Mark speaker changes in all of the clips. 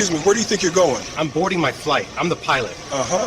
Speaker 1: Excuse me, where do you think you're going?
Speaker 2: I'm boarding my flight. I'm the pilot.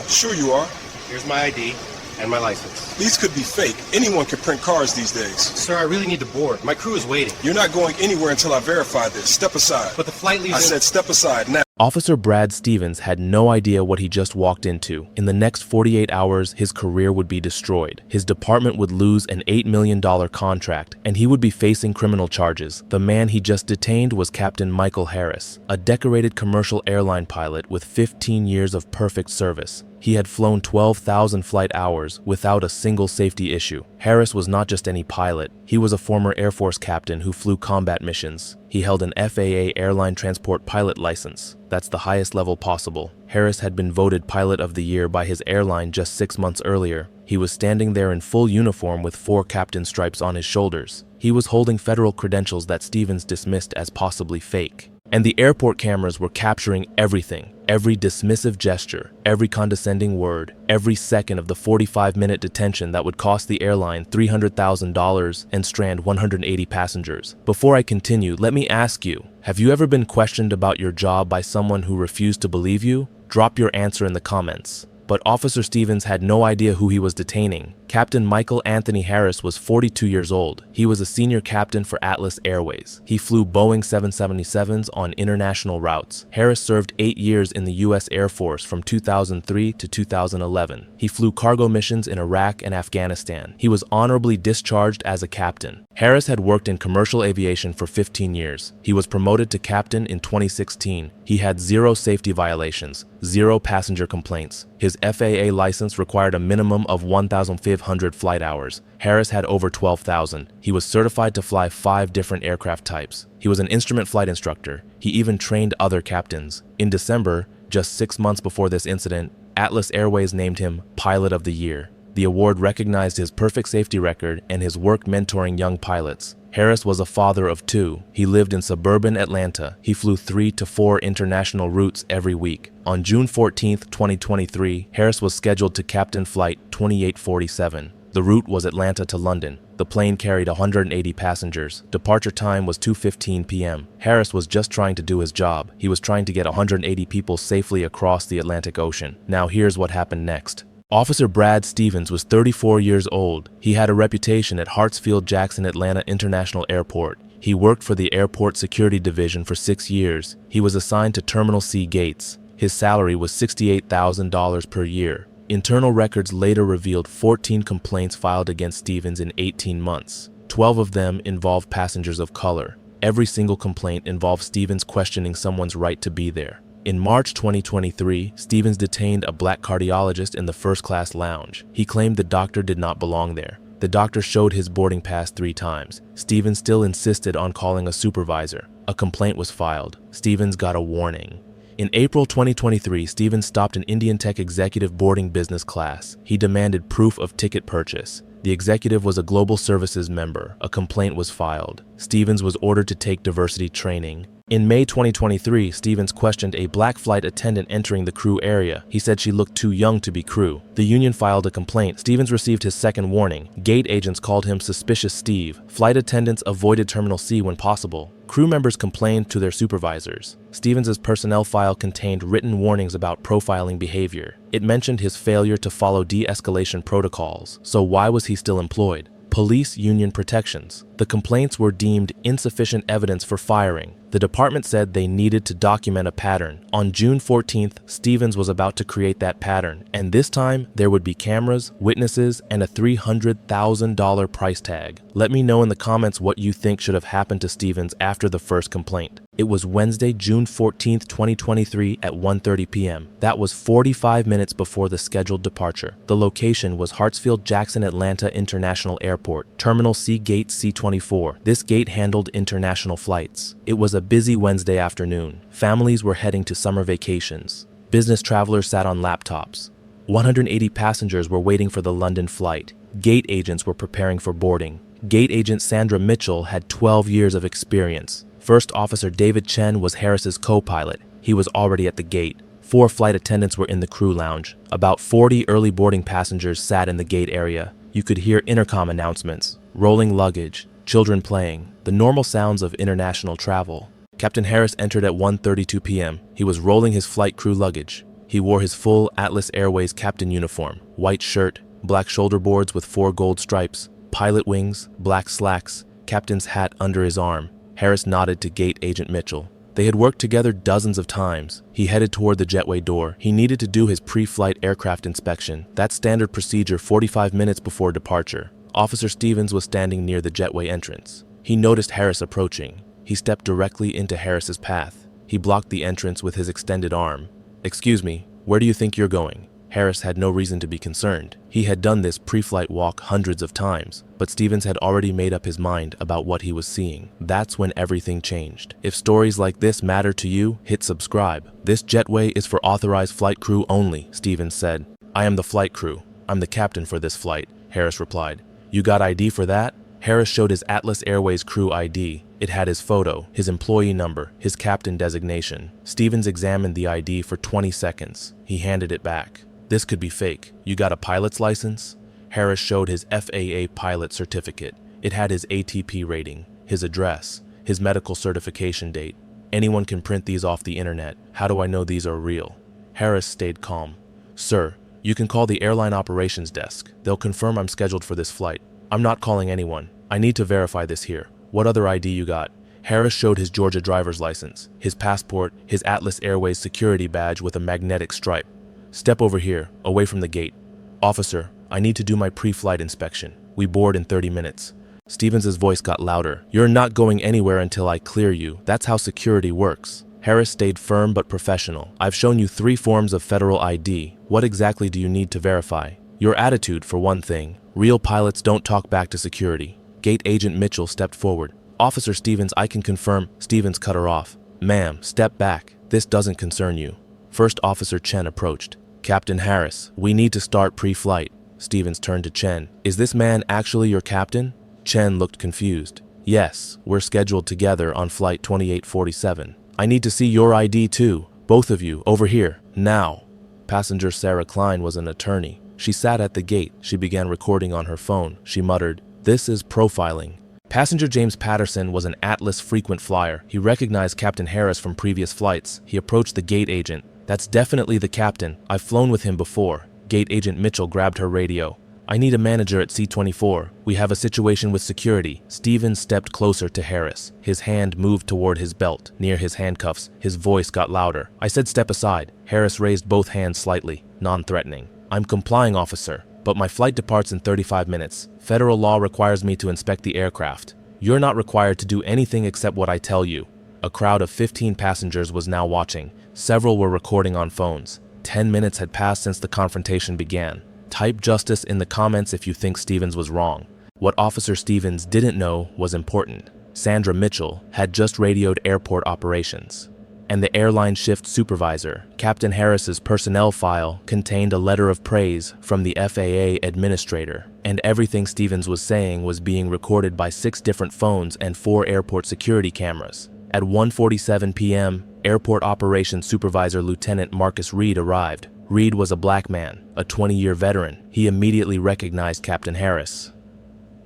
Speaker 1: Sure you are.
Speaker 2: Here's my ID and my license.
Speaker 1: These could be fake. Anyone can print cards these days.
Speaker 2: Sir, I really need to board. My crew is waiting.
Speaker 1: You're not going anywhere until I verify this. Step aside.
Speaker 2: But the flight leaves
Speaker 1: I said step aside now.
Speaker 3: Officer Brad Stevens had no idea what he just walked into. In the next 48 hours, his career would be destroyed. His department would lose an $8 million contract, and he would be facing criminal charges. The man he just detained was Captain Michael Harris, a decorated commercial airline pilot with 15 years of perfect service. He had flown 12,000 flight hours without a single safety issue. Harris was not just any pilot. He was a former Air Force captain who flew combat missions. He held an FAA airline transport pilot license. That's the highest level possible. Harris had been voted Pilot of the Year by his airline just 6 months earlier. He was standing there in full uniform with 4 captain stripes on his shoulders. He was holding federal credentials that Stevens dismissed as possibly fake. And the airport cameras were capturing everything, every dismissive gesture, every condescending word, every second of the 45-minute detention that would cost the airline $300,000 and strand 180 passengers. Before I continue, let me ask you, have you ever been questioned about your job by someone who refused to believe you? Drop your answer in the comments. But Officer Stevens had no idea who he was detaining. Captain Michael Anthony Harris was 42 years old. He was a senior captain for Atlas Airways. He flew Boeing 777s on international routes. Harris served 8 years in the U.S. Air Force from 2003 to 2011. He flew cargo missions in Iraq and Afghanistan. He was honorably discharged as a captain. Harris had worked in commercial aviation for 15 years. He was promoted to captain in 2016. He had 0 safety violations, 0 passenger complaints. His FAA license required a minimum of 1,500 flight hours. Harris had over 12,000. He was certified to fly 5 different aircraft types. He was an instrument flight instructor. He even trained other captains. In December, just 6 months before this incident, Atlas Airways named him Pilot of the Year. The award recognized his perfect safety record and his work mentoring young pilots. Harris was a father of 2. He lived in suburban Atlanta. He flew 3 to 4 international routes every week. On June 14, 2023, Harris was scheduled to captain flight 2847. The route was Atlanta to London. The plane carried 180 passengers. Departure time was 2:15 p.m. Harris was just trying to do his job. He was trying to get 180 people safely across the Atlantic Ocean. Now here's what happened next. Officer Brad Stevens was 34 years old. He had a reputation at Hartsfield-Jackson Atlanta International Airport. He worked for the Airport Security Division for 6 years. He was assigned to Terminal C gates. His salary was $68,000 per year. Internal records later revealed 14 complaints filed against Stevens in 18 months. 12 of them involved passengers of color. Every single complaint involved Stevens questioning someone's right to be there. In March 2023, Stevens detained a black cardiologist in the first-class lounge. He claimed the doctor did not belong there. The doctor showed his boarding pass 3 times. Stevens still insisted on calling a supervisor. A complaint was filed. Stevens got a warning. In April 2023, Stevens stopped an Indian Tech executive boarding business class. He demanded proof of ticket purchase. The executive was a Global Services member. A complaint was filed. Stevens was ordered to take diversity training. In May 2023, Stevens questioned a black flight attendant entering the crew area. He said she looked too young to be crew. The union filed a complaint. Stevens received his second warning. Gate agents called him Suspicious Steve. Flight attendants avoided Terminal C when possible. Crew members complained to their supervisors. Stevens' personnel file contained written warnings about profiling behavior. It mentioned his failure to follow de-escalation protocols. So why was he still employed? Police union protections. The complaints were deemed insufficient evidence for firing. The department said they needed to document a pattern. On June 14th, Stevens was about to create that pattern, and this time there would be cameras, witnesses, and a $300,000 price tag. Let me know in the comments what you think should have happened to Stevens after the first complaint. It was Wednesday, June 14th, 2023 at 1:30 p.m. That was 45 minutes before the scheduled departure. The location was Hartsfield-Jackson Atlanta International Airport, Terminal C Gate C24. This gate handled international flights. It was a busy Wednesday afternoon. Families were heading to summer vacations. Business travelers sat on laptops. 180 passengers were waiting for the London flight. Gate agents were preparing for boarding. Gate agent Sandra Mitchell had 12 years of experience. First Officer David Chen was Harris's co-pilot. He was already at the gate. 4 flight attendants were in the crew lounge. About 40 early boarding passengers sat in the gate area. You could hear intercom announcements, rolling luggage, children playing, the normal sounds of international travel. Captain Harris entered at 1:32 p.m. He was rolling his flight crew luggage. He wore his full Atlas Airways captain uniform, white shirt, black shoulder boards with 4 gold stripes, pilot wings, black slacks, captain's hat under his arm. Harris nodded to Gate Agent Mitchell. They had worked together dozens of times. He headed toward the jetway door. He needed to do his pre-flight aircraft inspection. That's standard procedure 45 minutes before departure. Officer Stevens was standing near the jetway entrance. He noticed Harris approaching. He stepped directly into Harris's path. He blocked the entrance with his extended arm. "Excuse me, where do you think you're going?" Harris had no reason to be concerned. He had done this pre-flight walk hundreds of times, but Stevens had already made up his mind about what he was seeing. That's when everything changed. If stories like this matter to you, hit subscribe. "This jetway is for authorized flight crew only," Stevens said. "I am the flight crew. I'm the captain for this flight," Harris replied. "You got ID for that?" Harris showed his Atlas Airways crew ID. It had his photo, his employee number, his captain designation. Stevens examined the ID for 20 seconds. He handed it back. "This could be fake. You got a pilot's license?" Harris showed his FAA pilot certificate. It had his ATP rating, his address, his medical certification date. "Anyone can print these off the internet. How do I know these are real?" Harris stayed calm. "Sir, you can call the airline operations desk. They'll confirm I'm scheduled for this flight. I'm not calling anyone. I need to verify this here. What other ID you got?" Harris showed his Georgia driver's license, his passport, his Atlas Airways security badge with a magnetic stripe. "Step over here, away from the gate." "Officer, I need to do my pre-flight inspection. We board in 30 minutes. Stevens' voice got louder. "You're not going anywhere until I clear you. That's how security works." Harris stayed firm but professional. "I've shown you 3 forms of federal ID. What exactly do you need to verify?" "Your attitude, for one thing. Real pilots don't talk back to security." Gate Agent Mitchell stepped forward. "Officer Stevens, I can confirm." Stevens cut her off. "Ma'am, step back. This doesn't concern you." First Officer Chen approached. "Captain Harris, we need to start pre-flight." Stevens turned to Chen. "Is this man actually your captain?" Chen looked confused. "Yes, we're scheduled together on flight 2847. I need to see your ID too. Both of you, over here, now." Passenger Sarah Klein was an attorney. She sat at the gate. She began recording on her phone. She muttered, "This is profiling." Passenger James Patterson was an Atlas frequent flyer. He recognized Captain Harris from previous flights. He approached the gate agent. "That's definitely the captain. I've flown with him before." Gate Agent Mitchell grabbed her radio. "I need a manager at C24. We have a situation with security." Stevens stepped closer to Harris. His hand moved toward his belt, near his handcuffs. His voice got louder. "I said step aside." Harris raised both hands slightly, non-threatening. "I'm complying, officer, but my flight departs in 35 minutes. Federal law requires me to inspect the aircraft. You're not required to do anything except what I tell you." A crowd of 15 passengers was now watching. Several were recording on phones. 10 minutes had passed since the confrontation began. Type justice in the comments if you think Stevens was wrong. What Officer Stevens didn't know was important. Sandra Mitchell had just radioed airport operations. And the airline shift supervisor, Captain Harris's personnel file, contained a letter of praise from the FAA administrator. And everything Stevens was saying was being recorded by 6 different phones and 4 airport security cameras. At 1:47 p.m., Airport Operations Supervisor Lieutenant Marcus Reed arrived. Reed was a black man, a 20-year veteran. He immediately recognized Captain Harris.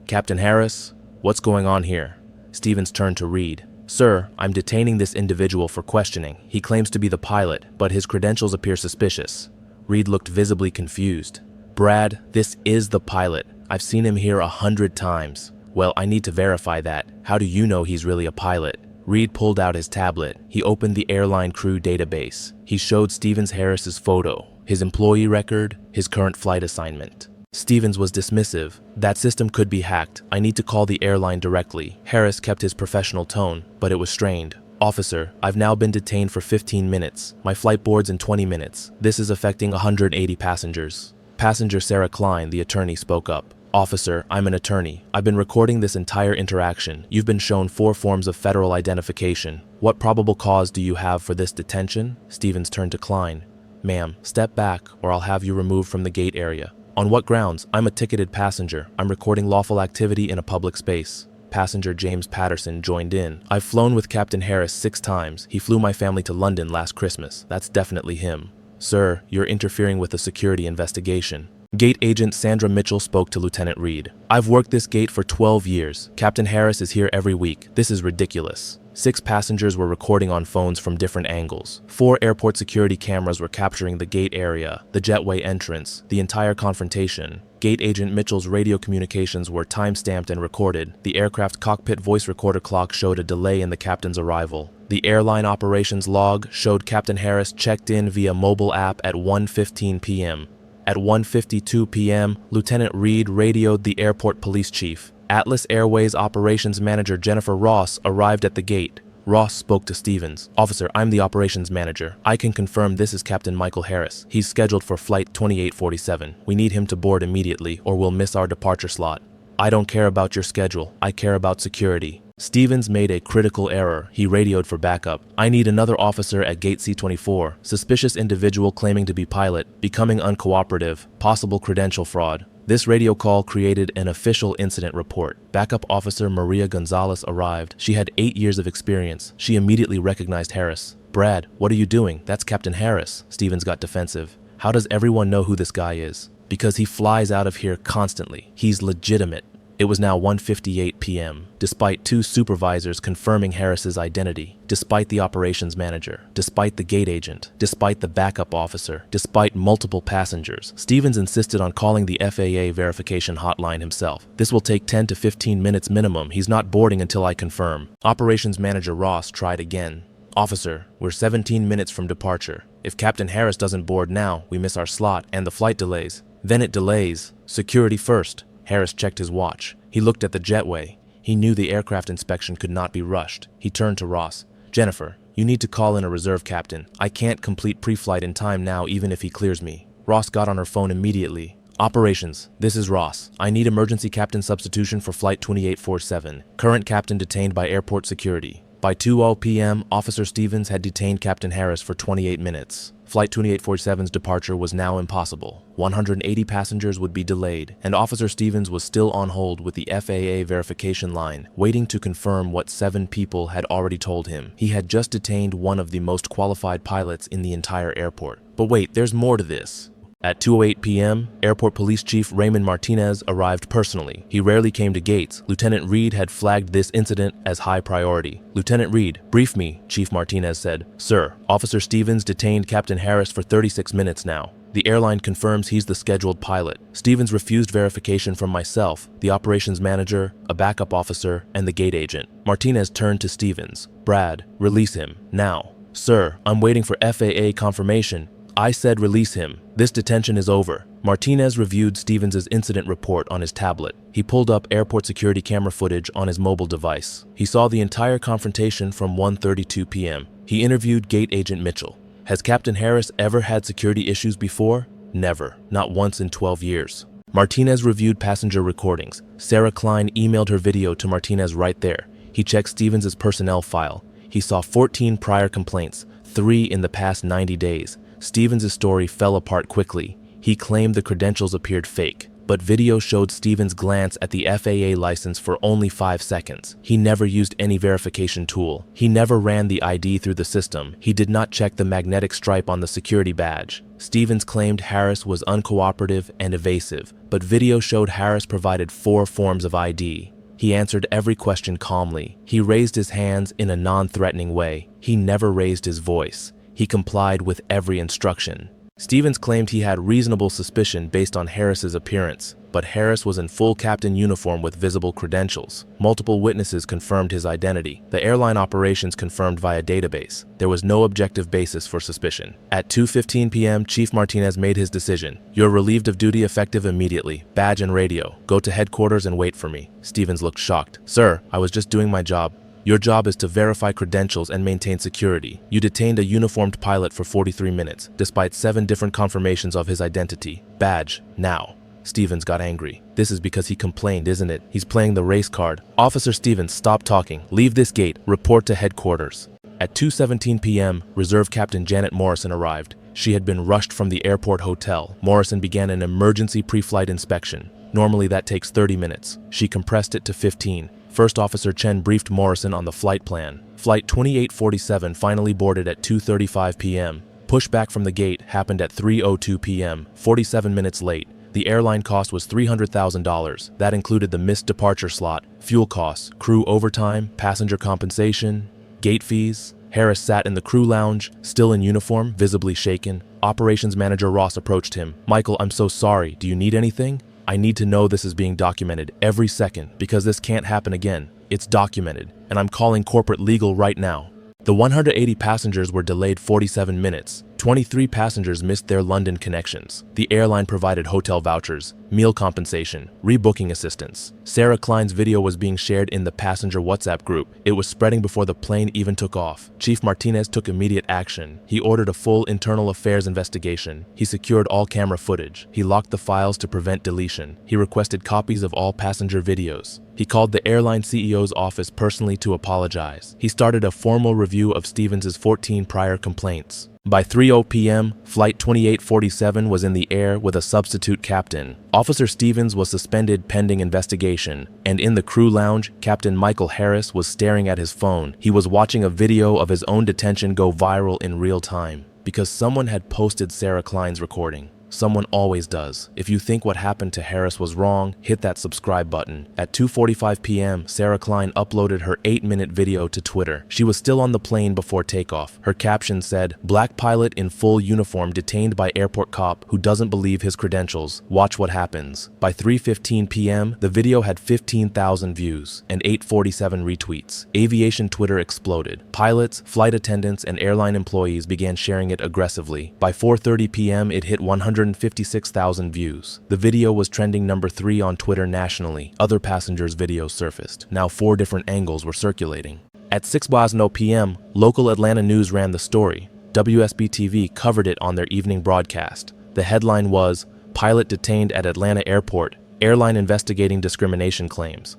Speaker 3: "Captain Harris, what's going on here?" Stevens turned to Reed. "Sir, I'm detaining this individual for questioning. He claims to be the pilot, but his credentials appear suspicious." Reed looked visibly confused. "Brad, this is the pilot. I've seen him here 100 times." "Well, I need to verify that. How do you know he's really a pilot?" Reed pulled out his tablet. He opened the airline crew database. He showed Stevens Harris's photo, his employee record, his current flight assignment. Stevens was dismissive. "That system could be hacked. I need to call the airline directly." Harris kept his professional tone, but it was strained. "Officer, I've now been detained for 15 minutes. My flight boards in 20 minutes. This is affecting 180 passengers." Passenger Sarah Klein, the attorney, spoke up. "Officer, I'm an attorney. I've been recording this entire interaction. You've been shown 4 forms of federal identification. What probable cause do you have for this detention?" Stevens turned to Klein. "Ma'am, step back or I'll have you removed from the gate area." "On what grounds? I'm a ticketed passenger. I'm recording lawful activity in a public space." Passenger James Patterson joined in. "I've flown with Captain Harris 6 times. He flew my family to London last Christmas. That's definitely him." "Sir, you're interfering with a security investigation." Gate Agent Sandra Mitchell spoke to Lieutenant Reed. "I've worked this gate for 12 years. Captain Harris is here every week. This is ridiculous." 6 passengers were recording on phones from different angles. 4 airport security cameras were capturing the gate area, the jetway entrance, the entire confrontation. Gate agent Mitchell's radio communications were time-stamped and recorded. The aircraft cockpit voice recorder clock showed a delay in the captain's arrival. The airline operations log showed Captain Harris checked in via mobile app at 1:15 p.m. At 1:52 p.m., Lieutenant Reed radioed the airport police chief. Atlas Airways operations manager Jennifer Ross arrived at the gate. Ross spoke to Stevens. "Officer, I'm the operations manager. I can confirm this is Captain Michael Harris. He's scheduled for flight 2847. We need him to board immediately or we'll miss our departure slot." "I don't care about your schedule. I care about security." Stevens made a critical error. He radioed for backup. "I need another officer at Gate C24. Suspicious individual claiming to be pilot, becoming uncooperative, possible credential fraud." This radio call created an official incident report. Backup officer Maria Gonzalez arrived. She had 8 years of experience. She immediately recognized Harris. "Brad, what are you doing? That's Captain Harris." Stevens got defensive. "How does everyone know who this guy is?" "Because he flies out of here constantly. He's legitimate." It was now 1:58 p.m. Despite 2 supervisors confirming Harris's identity, despite the operations manager, despite the gate agent, despite the backup officer, despite multiple passengers, Stevens insisted on calling the FAA verification hotline himself. "This will take 10 to 15 minutes minimum. He's not boarding until I confirm." Operations manager Ross tried again. "Officer, we're 17 minutes from departure. If Captain Harris doesn't board now, we miss our slot and the flight delays." "Then it delays. Security first." Harris checked his watch. He looked at the jetway. He knew the aircraft inspection could not be rushed. He turned to Ross. "Jennifer, you need to call in a reserve captain. I can't complete pre-flight in time now even if he clears me." Ross got on her phone immediately. "Operations, this is Ross. I need emergency captain substitution for flight 2847. Current captain detained by airport security." By 2:00 p.m., Officer Stevens had detained Captain Harris for 28 minutes. Flight 2847's departure was now impossible. 180 passengers would be delayed, and Officer Stevens was still on hold with the FAA verification line, waiting to confirm what 7 people had already told him. He had just detained one of the most qualified pilots in the entire airport. But wait, there's more to this. At 2:08 p.m., Airport Police Chief Raymond Martinez arrived personally. He rarely came to gates. Lieutenant Reed had flagged this incident as high priority. "Lieutenant Reed, brief me," Chief Martinez said. "Sir, Officer Stevens detained Captain Harris for 36 minutes now. The airline confirms he's the scheduled pilot. Stevens refused verification from myself, the operations manager, a backup officer, and the gate agent." Martinez turned to Stevens. "Brad, release him, now." "Sir, I'm waiting for FAA confirmation." "I said release him. This detention is over." Martinez reviewed Stevens' incident report on his tablet. He pulled up airport security camera footage on his mobile device. He saw the entire confrontation from 1:32 p.m. He interviewed gate agent Mitchell. "Has Captain Harris ever had security issues before?" "Never. Not once in 12 years. Martinez reviewed passenger recordings. Sarah Klein emailed her video to Martinez right there. He checked Stevens' personnel file. He saw 14 prior complaints, 3 in the past 90 days. Stevens' story fell apart quickly. He claimed the credentials appeared fake, but video showed Stevens glance at the FAA license for only 5 seconds. He never used any verification tool. He never ran the ID through the system. He did not check the magnetic stripe on the security badge. Stevens claimed Harris was uncooperative and evasive, but video showed Harris provided 4 forms of ID. He answered every question calmly. He raised his hands in a non-threatening way. He never raised his voice. He complied with every instruction. Stevens claimed he had reasonable suspicion based on Harris's appearance, but Harris was in full captain uniform with visible credentials. Multiple witnesses confirmed his identity. The airline operations confirmed via database. There was no objective basis for suspicion. At 2:15 p.m., Chief Martinez made his decision. "You're relieved of duty effective immediately. Badge and radio. Go to headquarters and wait for me." Stevens looked shocked. "Sir, I was just doing my job." "Your job is to verify credentials and maintain security. You detained a uniformed pilot for 43 minutes, despite 7 different confirmations of his identity. Badge, now." Stevens got angry. "This is because he complained, isn't it? He's playing the race card." "Officer Stevens, stop talking. Leave this gate. Report to headquarters." At 2:17 p.m., Reserve Captain Janet Morrison arrived. She had been rushed from the airport hotel. Morrison began an emergency pre-flight inspection. Normally that takes 30 minutes. She compressed it to 15. First Officer Chen briefed Morrison on the flight plan. Flight 2847 finally boarded at 2:35 p.m. Pushback from the gate happened at 3:02 p.m., 47 minutes late. The airline cost was $300,000. That included the missed departure slot, fuel costs, crew overtime, passenger compensation. Gate fees? Harris sat in the crew lounge, still in uniform, visibly shaken. Operations manager Ross approached him. "Michael, I'm so sorry. Do you need anything? I need to know this is being documented every second because this can't happen again. It's documented, and I'm calling corporate legal right now." The 180 passengers were delayed 47 minutes. 23 passengers missed their London connections. The airline provided hotel vouchers, meal compensation, rebooking assistance. Sarah Klein's video was being shared in the passenger WhatsApp group. It was spreading before the plane even took off. Chief Martinez took immediate action. He ordered a full internal affairs investigation. He secured all camera footage. He locked the files to prevent deletion. He requested copies of all passenger videos. He called the airline CEO's office personally to apologize. He started a formal review of Stevens' 14 prior complaints. By 3:00 p.m., Flight 2847 was in the air with a substitute captain. Officer Stevens was suspended pending investigation, and in the crew lounge, Captain Michael Harris was staring at his phone. He was watching a video of his own detention go viral in real time because someone had posted Sarah Klein's recording. Someone always does. If you think what happened to Harris was wrong, hit that subscribe button. At 2:45 p.m., Sarah Klein uploaded her 8-minute video to Twitter. She was still on the plane before takeoff. Her caption said, "Black pilot in full uniform detained by airport cop who doesn't believe his credentials. Watch what happens." By 3:15 p.m., the video had 15,000 views and 847 retweets. Aviation Twitter exploded. Pilots, flight attendants, and airline employees began sharing it aggressively. By 4:30 p.m., it hit 156,000 views. The video was trending number 3 on Twitter nationally. Other passengers' videos surfaced. Now 4 different angles were circulating. At 6:00 p.m., local Atlanta news ran the story. WSB-TV covered it on their evening broadcast. The headline was, "Pilot detained at Atlanta airport, airline investigating discrimination claims."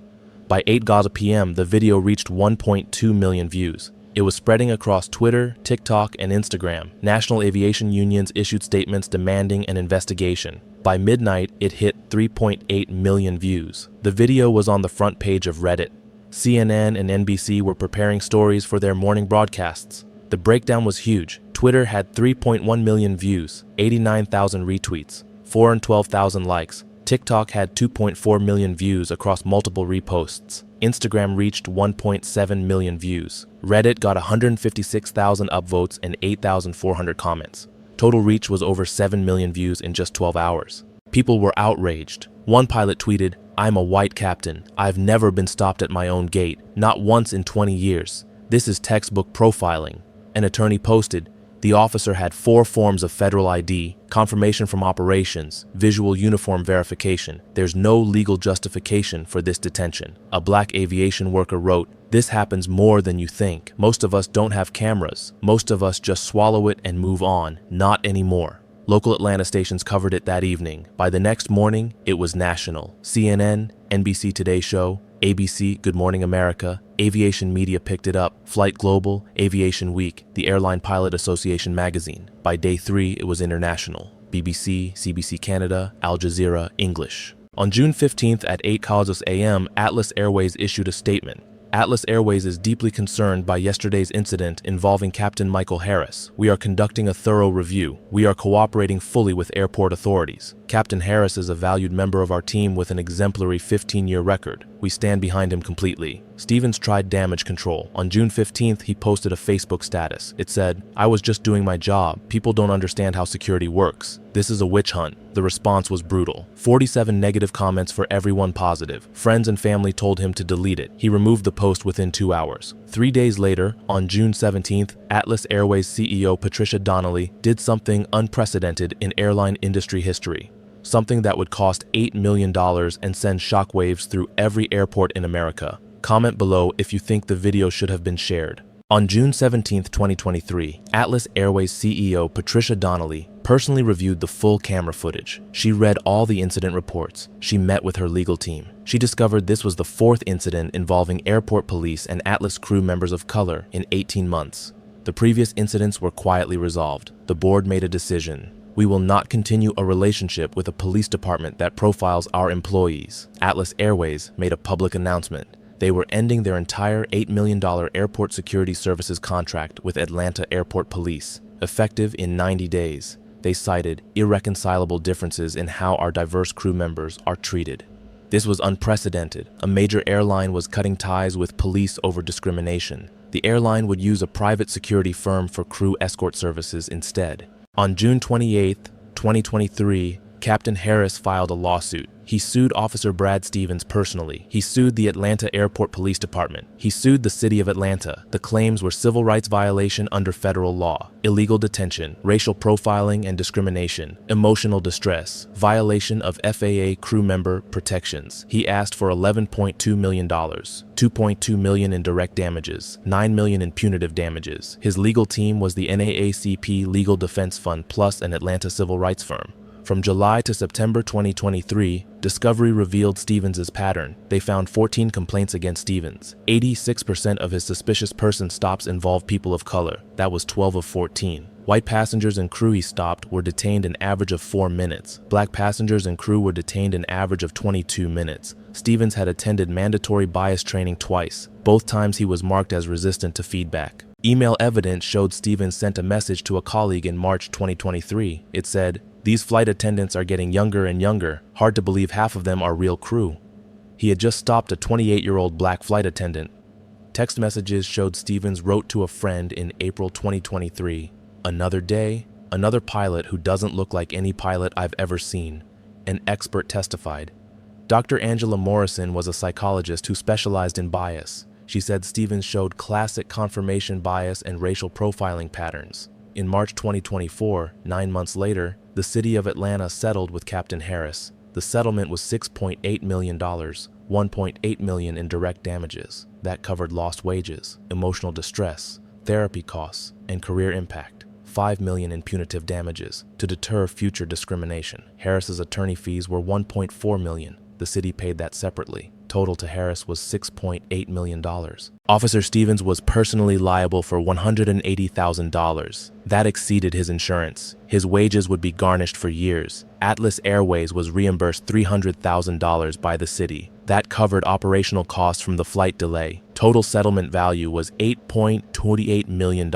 Speaker 3: By 8:00 p.m., the video reached 1.2 million views. It was spreading across Twitter, TikTok, and Instagram. National aviation unions issued statements demanding an investigation. By midnight, it hit 3.8 million views. The video was on the front page of Reddit. CNN and NBC were preparing stories for their morning broadcasts. The breakdown was huge. Twitter had 3.1 million views, 89,000 retweets, 412,000 likes. TikTok had 2.4 million views across multiple reposts. Instagram reached 1.7 million views. Reddit got 156,000 upvotes and 8,400 comments. Total reach was over 7 million views in just 12 hours. People were outraged. One pilot tweeted, "I'm a white captain. I've never been stopped at my own gate, not once in 20 years. This is textbook profiling." An attorney posted, "The officer had 4 forms of federal ID, confirmation from operations, visual uniform verification. There's no legal justification for this detention." A black aviation worker wrote, "This happens more than you think. Most of us don't have cameras. Most of us just swallow it and move on. Not anymore." Local Atlanta stations covered it that evening. By the next morning, it was national. CNN, NBC Today Show, ABC, Good Morning America, aviation media picked it up. Flight Global, Aviation Week, the Airline Pilot Association magazine. By day 3, it was international. BBC, CBC Canada, Al Jazeera, English. On June 15th at 8:00 a.m., Atlas Airways issued a statement. Atlas Airways is deeply concerned by yesterday's incident involving Captain Michael Harris. We are conducting a thorough review. We are cooperating fully with airport authorities. Captain Harris is a valued member of our team with an exemplary 15-year record. We stand behind him completely. Stevens tried damage control. On June 15th, he posted a Facebook status. It said, "I was just doing my job. People don't understand how security works. This is a witch hunt." The response was brutal. 47 negative comments for everyone positive. Friends and family told him to delete it. He removed the post within 2 hours. 3 days later, on June 17th, Atlas Airways CEO Patricia Donnelly did something unprecedented in airline industry history. Something that would cost $8 million and send shockwaves through every airport in America. Comment below if you think the video should have been shared. On June 17, 2023, Atlas Airways CEO Patricia Donnelly personally reviewed the full camera footage. She read all the incident reports. She met with her legal team. She discovered this was the 4th incident involving airport police and Atlas crew members of color in 18 months. The previous incidents were quietly resolved. The board made a decision. We will not continue a relationship with a police department that profiles our employees. Atlas Airways made a public announcement. They were ending their entire $8 million airport security services contract with Atlanta Airport Police, effective in 90 days. They cited irreconcilable differences in how our diverse crew members are treated. This was unprecedented. A major airline was cutting ties with police over discrimination. The airline would use a private security firm for crew escort services instead. On June 28, 2023, Captain Harris filed a lawsuit. He sued Officer Brad Stevens personally. He sued the Atlanta Airport Police Department. He sued the city of Atlanta. The claims were civil rights violation under federal law, illegal detention, racial profiling and discrimination, emotional distress, violation of FAA crew member protections. He asked for $11.2 million, $2.2 million in direct damages, $9 million in punitive damages. His legal team was the NAACP Legal Defense Fund plus an Atlanta civil rights firm. From July to September 2023, Discovery revealed Stevens' pattern. They found 14 complaints against Stevens. 86% of his suspicious person stops involved people of color. That was 12 of 14. White passengers and crew he stopped were detained an average of 4 minutes. Black passengers and crew were detained an average of 22 minutes. Stevens had attended mandatory bias training twice. Both times he was marked as resistant to feedback. Email evidence showed Stevens sent a message to a colleague in March 2023. It said, "These flight attendants are getting younger and younger. Hard to believe half of them are real crew." He had just stopped a 28-year-old black flight attendant. Text messages showed Stevens wrote to a friend in April 2023, "Another day, another pilot who doesn't look like any pilot I've ever seen." An expert testified. Dr. Angela Morrison was a psychologist who specialized in bias. She said Stevens showed classic confirmation bias and racial profiling patterns. In March 2024, 9 months later, the city of Atlanta settled with Captain Harris. The settlement was $6.8 million, $1.8 million in direct damages. That covered lost wages, emotional distress, therapy costs, and career impact. $5 million in punitive damages to deter future discrimination. Harris's attorney fees were $1.4 million. The city paid that separately. Total to Harris was $6.8 million. Officer Stevens was personally liable for $180,000. That exceeded his insurance. His wages would be garnished for years. Atlas Airways was reimbursed $300,000 by the city. That covered operational costs from the flight delay. Total settlement value was $8.28 million.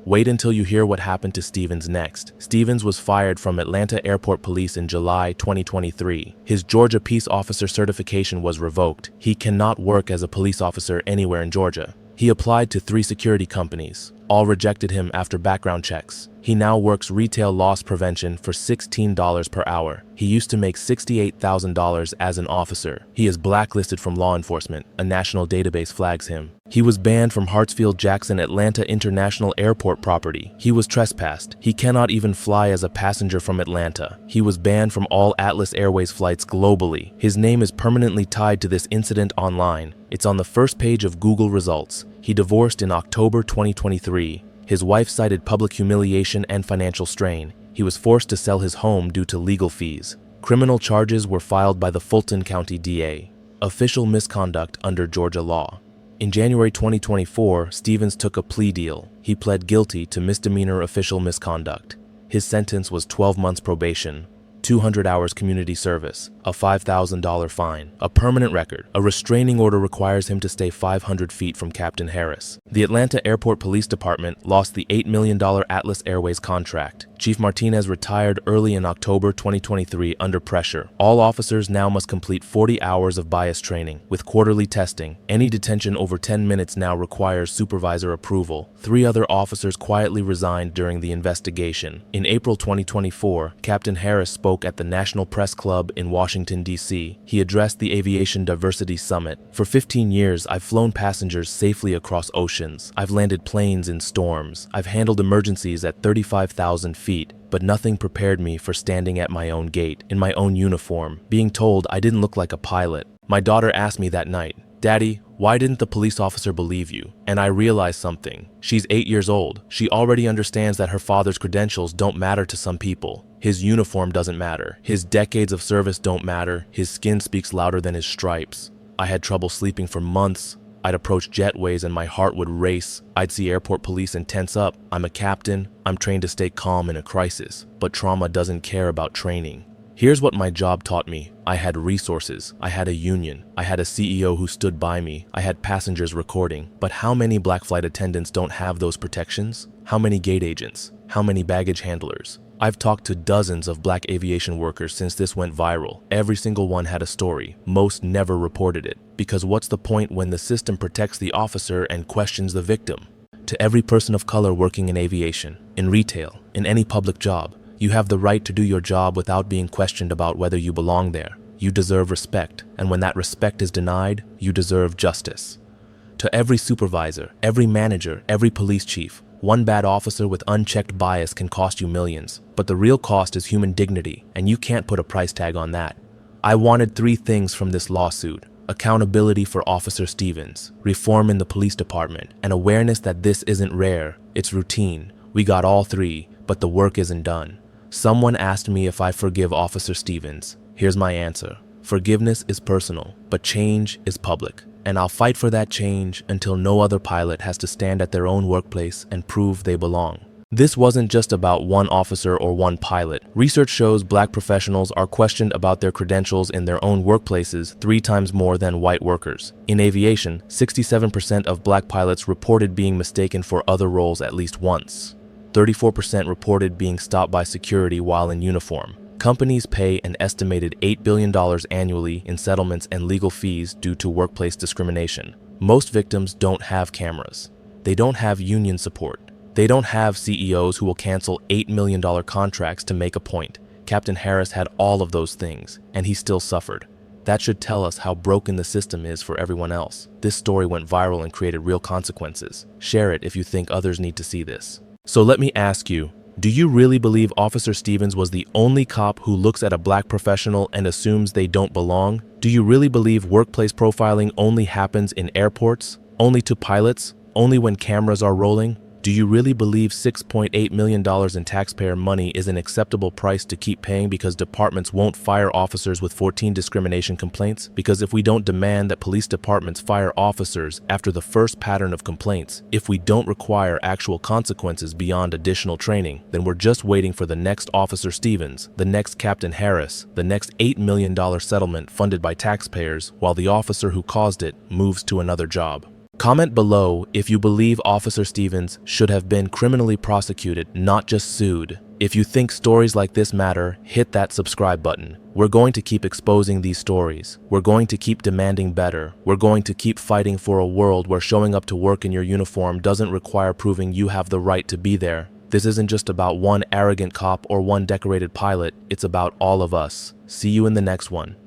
Speaker 3: Wait until you hear what happened to Stevens next. Stevens was fired from Atlanta Airport Police in July 2023. His Georgia Peace Officer certification was revoked. He cannot work as a police officer anywhere in Georgia. He applied to 3 security companies. All rejected him after background checks. He now works retail loss prevention for $16 per hour. He used to make $68,000 as an officer. He is blacklisted from law enforcement. A national database flags him. He was banned from Hartsfield-Jackson Atlanta International Airport property. He was trespassed. He cannot even fly as a passenger from Atlanta. He was banned from all Atlas Airways flights globally. His name is permanently tied to this incident online. It's on the first page of Google results. He divorced in October 2023. His wife cited public humiliation and financial strain. He was forced to sell his home due to legal fees. Criminal charges were filed by the Fulton County DA. Official misconduct under Georgia law. In January 2024, Stevens took a plea deal. He pled guilty to misdemeanor official misconduct. His sentence was 12 months probation, 200 hours community service, a $5,000 fine, a permanent record. A restraining order requires him to stay 500 feet from Captain Harris. The Atlanta Airport Police Department lost the $8 million Atlas Airways contract. Chief Martinez retired early in October 2023 under pressure. All officers now must complete 40 hours of bias training with quarterly testing. Any detention over 10 minutes now requires supervisor approval. 3 other officers quietly resigned during the investigation. In April 2024, Captain Harris spoke at the National Press Club in Washington, D.C. He addressed the Aviation Diversity Summit. "For 15 years, I've flown passengers safely across oceans. I've landed planes in storms. I've handled emergencies at 35,000 feet. But nothing prepared me for standing at my own gate, in my own uniform, being told I didn't look like a pilot. My daughter asked me that night, 'Daddy, why didn't the police officer believe you?' And I realized something. She's 8 years old. She already understands that her father's credentials don't matter to some people. His uniform doesn't matter. His decades of service don't matter. His skin speaks louder than his stripes. I had trouble sleeping for months. I'd approach jetways and my heart would race. I'd see airport police and tense up. I'm a captain. I'm trained to stay calm in a crisis. But trauma doesn't care about training. Here's what my job taught me. I had resources. I had a union. I had a CEO who stood by me. I had passengers recording. But how many black flight attendants don't have those protections? How many gate agents? How many baggage handlers? I've talked to dozens of black aviation workers since this went viral. Every single one had a story. Most never reported it. Because what's the point when the system protects the officer and questions the victim? To every person of color working in aviation, in retail, in any public job, you have the right to do your job without being questioned about whether you belong there. You deserve respect, and when that respect is denied, you deserve justice. To every supervisor, every manager, every police chief, one bad officer with unchecked bias can cost you millions, but the real cost is human dignity, and you can't put a price tag on that. I wanted 3 things from this lawsuit: accountability for Officer Stevens, reform in the police department, and awareness that this isn't rare, it's routine. We got all 3, but the work isn't done. Someone asked me if I forgive Officer Stevens. Here's my answer. Forgiveness is personal, but change is public. And I'll fight for that change until no other pilot has to stand at their own workplace and prove they belong. This wasn't just about one officer or one pilot. Research shows black professionals are questioned about their credentials in their own workplaces 3 times more than white workers. In aviation, 67% of black pilots reported being mistaken for other roles at least once. 34% reported being stopped by security while in uniform. Companies pay an estimated $8 billion annually in settlements and legal fees due to workplace discrimination. Most victims don't have cameras. They don't have union support. They don't have CEOs who will cancel $8 million contracts to make a point. Captain Harris had all of those things, and he still suffered. That should tell us how broken the system is for everyone else. This story went viral and created real consequences. Share it if you think others need to see this. So let me ask you, do you really believe Officer Stevens was the only cop who looks at a black professional and assumes they don't belong? Do you really believe workplace profiling only happens in airports? Only to pilots? Only when cameras are rolling? Do you really believe $6.8 million in taxpayer money is an acceptable price to keep paying because departments won't fire officers with 14 discrimination complaints? Because if we don't demand that police departments fire officers after the first pattern of complaints, if we don't require actual consequences beyond additional training, then we're just waiting for the next Officer Stevens, the next Captain Harris, the next $8 million settlement funded by taxpayers, while the officer who caused it moves to another job. Comment below if you believe Officer Stevens should have been criminally prosecuted, not just sued. If you think stories like this matter, hit that subscribe button. We're going to keep exposing these stories. We're going to keep demanding better. We're going to keep fighting for a world where showing up to work in your uniform doesn't require proving you have the right to be there. This isn't just about one arrogant cop or one decorated pilot. It's about all of us. See you in the next one.